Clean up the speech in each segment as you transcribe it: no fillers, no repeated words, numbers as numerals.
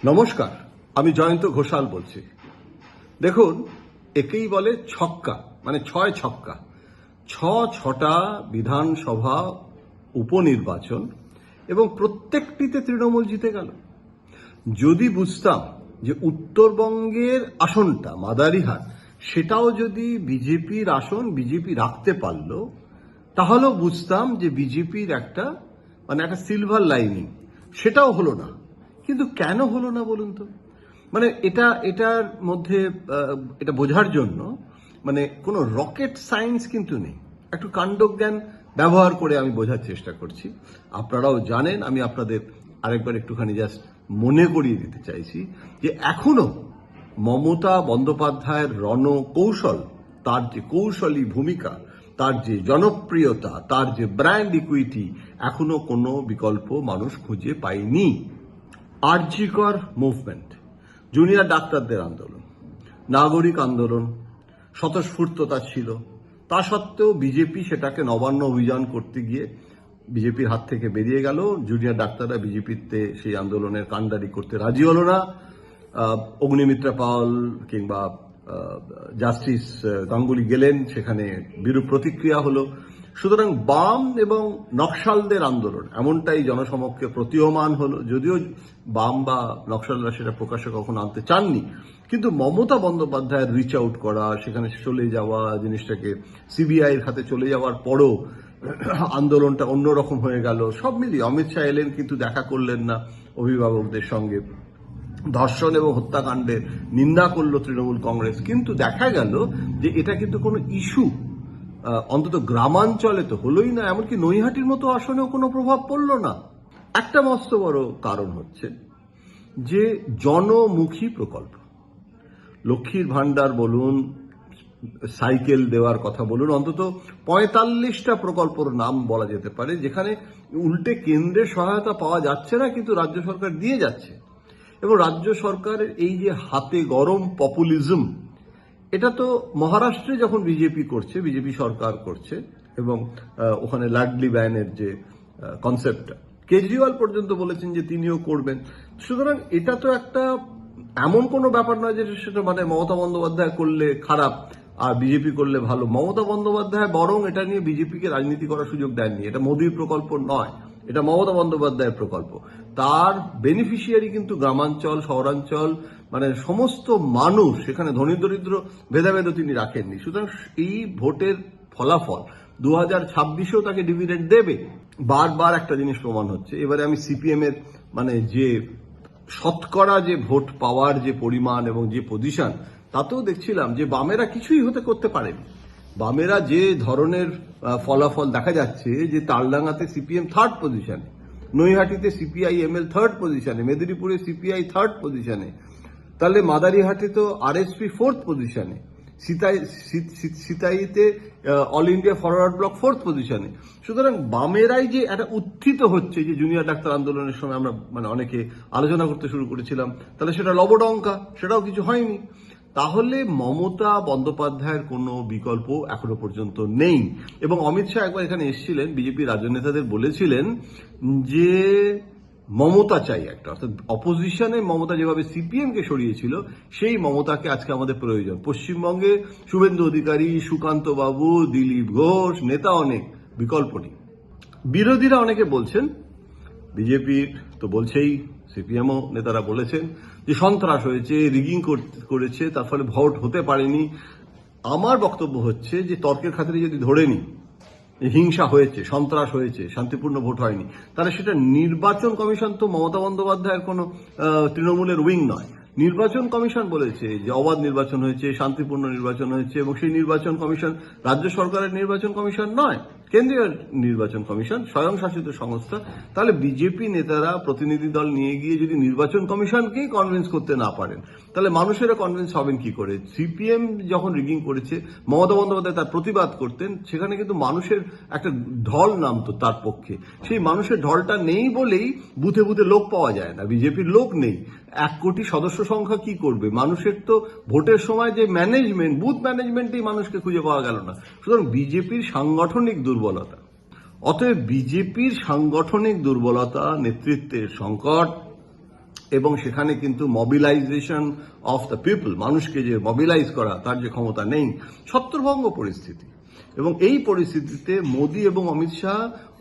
নমস্কার, আমি জয়ন্ত ঘোষাল বলছি। দেখুন, একেই বলে ছক্কা, মানে ছয় ছক্কা। ছটা বিধানসভা উপনির্বাচন এবং প্রত্যেকটিতে তৃণমূল জিতে গেল। যদি বুঝতাম যে উত্তরবঙ্গের আসনটা মাদারিহাট, সেটাও যদি বিজেপির আসন, বিজেপি রাখতে পারল, তাহলেও বুঝতাম যে বিজেপির একটা সিলভার লাইনিং। সেটাও হলো না। কিন্তু কেন হলো না বলুন তো? এটার মধ্যে এটা বোঝার জন্য কোনো রকেট সায়েন্স কিন্তু নেই। একটু কাণ্ডজ্ঞান ব্যবহার করে আমি বোঝার চেষ্টা করছি। আপনারাও জানেন, আমি আপনাদের আরেকবার একটুখানি জাস্ট মনে করিয়ে দিতে চাইছি যে এখনো মমতা বন্দ্যোপাধ্যায়ের রণকৌশল, তার যে কৌশলী ভূমিকা, তার যে জনপ্রিয়তা, তার যে ব্র্যান্ড ইকুইটি, এখনো কোনো বিকল্প মানুষ খুঁজে পায়নি। আরজিকর মুভমেন্ট, জুনিয়র ডাক্তারদের আন্দোলন, নাগরিক আন্দোলন, স্বতঃস্ফূর্ততা ছিল। তা সত্ত্বেও বিজেপি সেটাকে নবান্ন অভিযান করতে গিয়ে বিজেপির হাত থেকে বেরিয়ে গেল। জুনিয়র ডাক্তাররা বিজেপিতে সেই আন্দোলনের কাণ্ডারি করতে রাজি হলো না। অগ্নিমিত্রা পাল কিংবা জাস্টিস গাঙ্গুলি গেলেন, সেখানে বিরূপ প্রতিক্রিয়া হলো। সুতরাং বাম এবং নকশালদের আন্দোলন এমনটাই জনসমক্ষে প্রতীয়মান হলো, যদিও বাম বা নকশালরা সেটা প্রকাশ্যে কখনো আনতে চাননি। কিন্তু মমতা বন্দ্যোপাধ্যায়ের রিচ আউট করা, সেখানে চলে যাওয়া, জিনিসটাকে সিবিআইয়ের হাতে চলে যাওয়ার পরও আন্দোলনটা অন্যরকম হয়ে গেল। সব মিলিয়ে অমিত শাহ এলেন, কিন্তু দেখা করলেন না অভিভাবকদের সঙ্গে। ধর্ষণ এবং হত্যাকাণ্ডের নিন্দা করলো তৃণমূল কংগ্রেস, কিন্তু দেখা গেল যে এটা কিন্তু কোনো ইস্যু অন্তত গ্রামাঞ্চলে তো হলোই না। এমনকি নৈহাটির মতো আসনেও কোনো প্রভাব পড়ল না। একটা মস্ত বড় কারণ হচ্ছে যে জনমুখী প্রকল্প, লক্ষ্মীর ভান্ডার বলুন, সাইকেল দেওয়ার কথা বলুন, অন্তত 45টা প্রকল্পের নাম বলা যেতে পারে যেখানে উল্টে কেন্দ্রের সহায়তা পাওয়া যাচ্ছে না, কিন্তু রাজ্য সরকার দিয়ে যাচ্ছে। এবং রাজ্য সরকারের এই যে হাতে গরম পপুলিজম, এটা তো মহারাষ্ট্রে যখন বিজেপি করছে, বিজেপি সরকার করছে, এবং ওখানে লাডলি ব্যানের যে কনসেপ্টটা, কেজরিওয়াল পর্যন্ত বলেছেন যে তিনিও করবেন। সুতরাং এটা তো একটা এমন কোনো ব্যাপার নয় যে সেটা মমতা বন্দ্যোপাধ্যায় করলে খারাপ আর বিজেপি করলে ভালো। মমতা বন্দ্যোপাধ্যায় বরং এটা নিয়ে বিজেপিকে রাজনীতি করার সুযোগ দেননি। এটা মোদীর প্রকল্প নয়, এটা মমতা বন্দ্যোপাধ্যায়ের প্রকল্প। তার বেনিফিশিয়ারি কিন্তু গ্রামাঞ্চল, শহরাঞ্চল, সমস্ত মানুষ। সেখানে ধনী দরিদ্র ভেদাভেদও তিনি রাখেননি। সুতরাং এই ভোটের ফলাফল 2026-এও তাকে ডিভিডেন্ড দেবে। বারবার একটা জিনিস প্রমাণ হচ্ছে। এবারে আমি সিপিএম এর যে শতকরা যে ভোট পাওয়ার যে পরিমাণ এবং যে পজিশন, তাতেও দেখছিলাম যে বামেরা কিছুই করতে পারেনি। বামেরা যে ধরনের ফলাফল দেখা যাচ্ছে, যে তালডাঙ্গাতে সিপিএম থার্ড পজিশনে, নৈহাটিতে সিপিআই এমএল থার্ড পজিশনে, মেদিনীপুরে সিপিআই থার্ড পজিশনে, তাহলে মাদারিহাটে তো আরএসপি ফোর্থ পজিশনে, সিতাইতে অল ইন্ডিয়া ফরওয়ার্ড ব্লক ফোর্থ পজিশনে। সুতরাং বামেরাই যে একটা উত্থিত হচ্ছে, যে জুনিয়র ডাক্তার আন্দোলনের সময় আমরা অনেকে আলোচনা করতে শুরু করেছিলাম, তাহলে সেটা লবডঙ্কা, সেটাও কিছু হয়নি। তাহলে মমতা বন্দ্যোপাধ্যায়ের কোনো বিকল্প এখনো পর্যন্ত নেই। এবং অমিত শাহ একবার এখানে এসেছিলেন, বিজেপি রাজ্য নেতাদের বলেছিলেন যে মমতা চাই একটা, অর্থাৎ অপোজিশনে মমতা যেভাবে সিপিএম কে সরিয়েছিল, সেই মমতাকে আজকে আমাদের প্রয়োজন। পশ্চিমবঙ্গে শুভেন্দু অধিকারী, সুকান্ত বাবু, দিলীপ ঘোষ, নেতা অনেক, বিকল্প নেই। বিরোধীরা অনেকে বলছেন, বিজেপির তো বলছেই, সিপিএমও নেতারা বলেছেন যে সন্ত্রাস হয়েছে, রিগিং করেছে, তার ফলে ভোট হতে পারেনি। আমার বক্তব্য হচ্ছে যে তর্কের খাতিরে যদি ধরে নিই হিংসা হয়েছে, সন্ত্রাস হয়েছে, শান্তিপূর্ণ ভোট হয়নি, তাহলে সেটা নির্বাচন কমিশন তো মমতা বন্দ্যোপাধ্যায়ের কোনো তৃণমূলের উইং নয়। নির্বাচন কমিশন বলেছে যে অবাধ নির্বাচন হয়েছে, শান্তিপূর্ণ নির্বাচন হয়েছে, এবং সেই নির্বাচন কমিশন রাজ্য সরকারের নির্বাচন কমিশন নয়, কেন্দ্রীয় নির্বাচন কমিশন, স্বয়ংশাসিত সংস্থা। তাহলে বিজেপি নেতারা প্রতিনিধি দল নিয়ে গিয়ে যদি নির্বাচন কমিশনকেই কনভিন্স করতে না পারেন, তাহলে মানুষেরা কনভিন্স হবেন কি করে? সিপিএম যখন রিগিং করেছে, মমতা বন্দ্যোপাধ্যায় তার প্রতিবাদ করতেন, সেখানে কিন্তু মানুষের একটা ঢল নামতো তার পক্ষে। সেই মানুষের ঢলটা নেই বলেই বুথে বুথে লোক পাওয়া যায় না, বিজেপির লোক নেই। 1 কোটি সদস্য সংখ্যা কি করবে? মানুষের তো ভোটের সময় যে ম্যানেজমেন্ট, বুথ ম্যানেজমেন্টেই মানুষকে খুঁজে পাওয়া গেল না। সুতরাং বিজেপির সাংগঠনিক দুর্বলতা, অতএব বিজেপির সাংগঠনিক দুর্বলতা, নেতৃত্বের সংকট এবং সেখানে কিন্তু মোবিলাইজেশন অফ দ্য পিপল, মানুষকে যে মোবিলাইজ করা তার যে ক্ষমতা নেই, ছত্রভঙ্গ পরিস্থিতি। এবং এই পরিস্থিতিতে মোদী এবং অমিত শাহ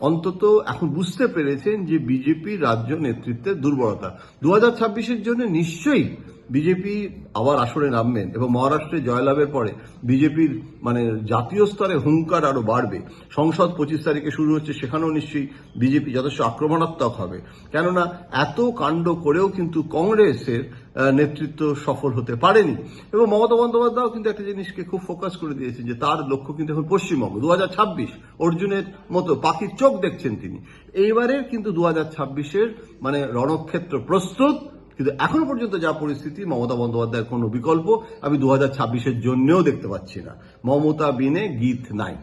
অন্তত এখন বুঝতে পেরেছেন যে বিজেপি রাজ্য নেতৃত্বের দুর্বলতা। 2026-এর জন্য নিশ্চয়ই বিজেপি আবার আসরে নামবেন এবং মহারাষ্ট্রে জয়লাভের পরে বিজেপির জাতীয় স্তরে হুঙ্কার আরো বাড়বে। সংসদ 25 তারিখে শুরু হচ্ছে, সেখানেও নিশ্চয়ই বিজেপি যথেষ্ট আক্রমণাত্মক হবে, কেননা এত কাণ্ড করেও কিন্তু কংগ্রেসের নেতৃত্ব সফল হতে পারেনি। এবং মমতা বন্দ্যোপাধ্যায়ও কিন্তু একটা জিনিসকে খুব ফোকাস করে দিয়েছেন যে তার লক্ষ্য কিন্তু এখন পশ্চিমবঙ্গ। 2026 অর্জুনের মতো পাখির চোখ দেখছেন তিনি। এইবারের কিন্তু 2026-এর রণক্ষেত্র প্রস্তুত, কিন্তু এখনো পর্যন্ত যা পরিস্থিতি, মমতা বন্দ্যোপাধ্যায়ের কোনো বিকল্প আমি 2026-এর জন্যও দেখতে পাচ্ছি না। মমতা বিনে গীত নাই।